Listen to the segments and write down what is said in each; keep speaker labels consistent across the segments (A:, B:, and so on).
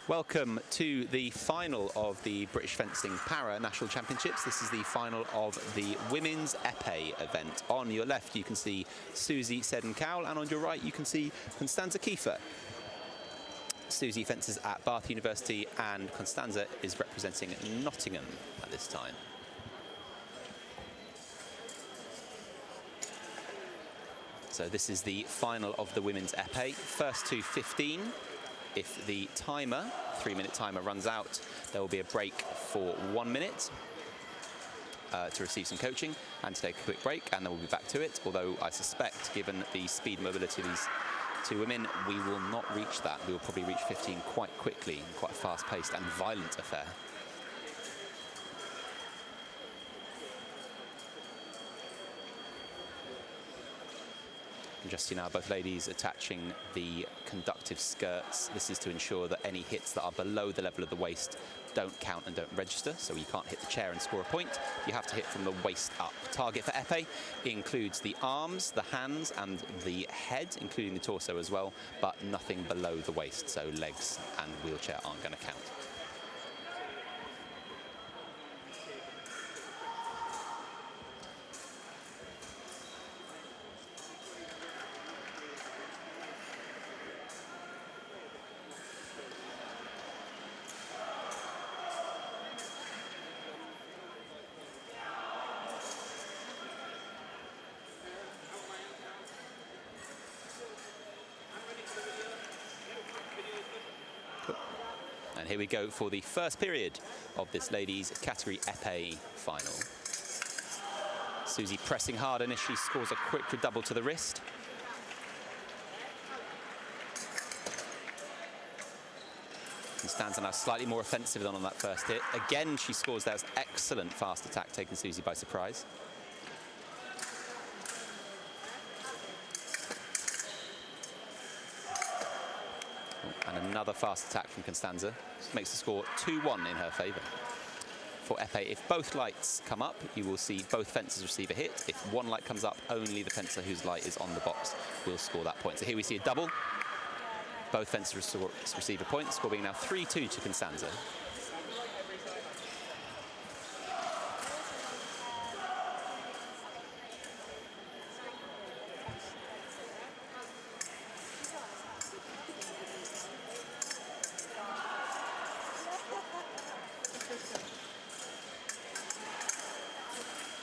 A: Welcome to the final of the British Fencing Para National Championships. This is the final of the women's épée event. On your left you can see Susie Seddon-Cowell, and on your right you can see Constanza Keiffer. Susie fences at Bath University and Constanza is representing Nottingham at this time. So this is the final of the women's épée. First to 15. If the timer, 3-minute timer, runs out, there will be a break for 1 minute to receive some coaching and to take a quick break, and then we'll be back to it. Although I suspect, given the speed and mobility of these two women, we will not reach that. We will probably reach 15 quite quickly, quite a fast-paced and violent affair. Just now, both ladies attaching the conductive skirts. This is to ensure that any hits that are below the level of the waist don't count and don't register, so you can't hit the chair and score a point. You have to hit from the waist up. Target for épée includes the arms, the hands and the head, including the torso as well, but nothing below the waist, so legs and wheelchair aren't going to count. And here we go for the first period of this ladies' category épée final. Susie pressing hard initially, scores a quick double to the wrist. Constanza now slightly more offensive than on that first hit. Again, she scores there. Excellent fast attack, taking Susie by surprise. And another fast attack from Constanza. This makes the score 2-1 in her favour. For épée, if both lights come up, you will see both fencers receive a hit. If one light comes up, only the fencer whose light is on the box will score that point. So here we see a double. Both fencers receive a point, the score being now 3-2 to Constanza.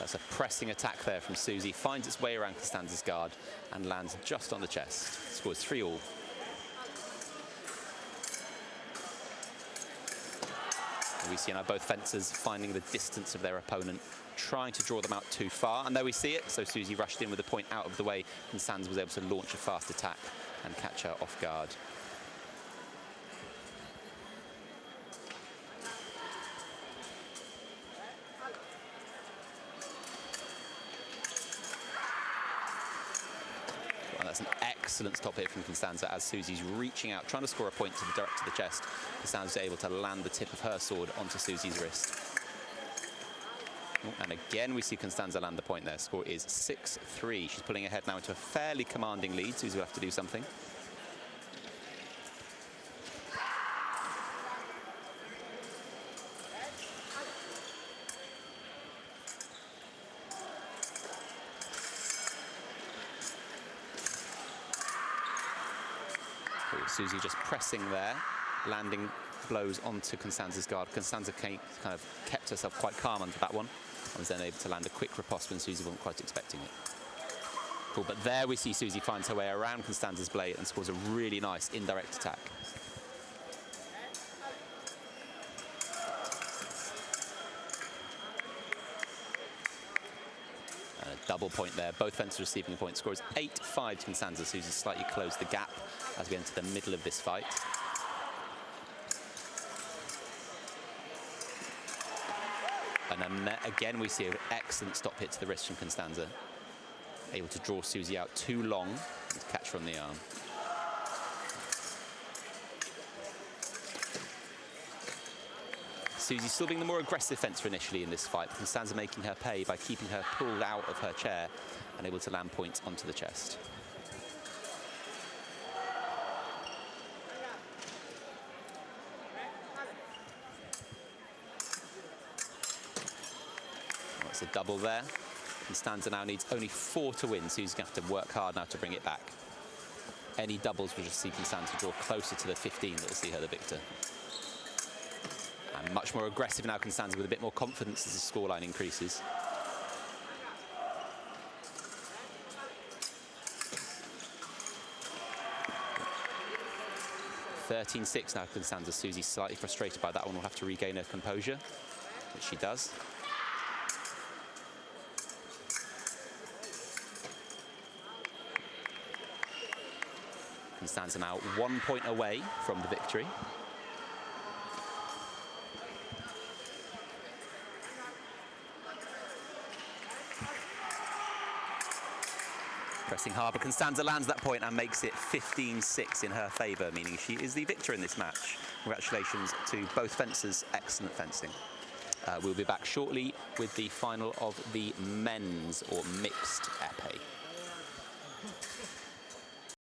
A: That's a pressing attack there from Susie. Finds its way around Constanza's guard and lands just on the chest. Scores 3-all. We see now both fencers finding the distance of their opponent, trying to draw them out too far. And there we see it. So Susie rushed in with the point out of the way. Constanza was able to launch a fast attack and catch her off guard. That's an excellent stop hit from Constanza as Susie's reaching out, trying to score a point to the direct to the chest. Constanza's able to land the tip of her sword onto Susie's wrist. And again, we see Constanza land the point there. Score is 6-3. She's pulling ahead now into a fairly commanding lead. Susie will have to do something. Susie just pressing there, landing blows onto Constanza's guard. Constanza kind of kept herself quite calm under that one and was then able to land a quick riposte when Susie wasn't quite expecting it. Cool, but there we see Susie finds her way around Constanza's blade and scores a really nice indirect attack. Double point there, both fencers receiving a point. Score is 8-5 to Constanza. Susie slightly closed the gap as we enter the middle of this fight. And then again we see an excellent stop hit to the wrist from Constanza. Able to draw Susie out too long and to catch her on the arm. Susie still being the more aggressive fencer initially in this fight, but Constanza making her pay by keeping her pulled out of her chair and able to land points onto the chest. a double there. Constanza now needs only 4 to win, so he's going to have to work hard now to bring it back. Any doubles will just see Constanza draw closer to the 15 that will see her the victor. And much more aggressive now, Constanza, with a bit more confidence as the scoreline increases. (13-6) now, Constanza. Susie's slightly frustrated by that one. Will have to regain her composure, which she does. Constanza now 1 point away from the victory. Pressing hard, but Constanza lands that point and makes it 15-6 in her favour, meaning she is the victor in this match. Congratulations to both fencers. Excellent fencing. We'll be back shortly with the final of the men's or mixed epee.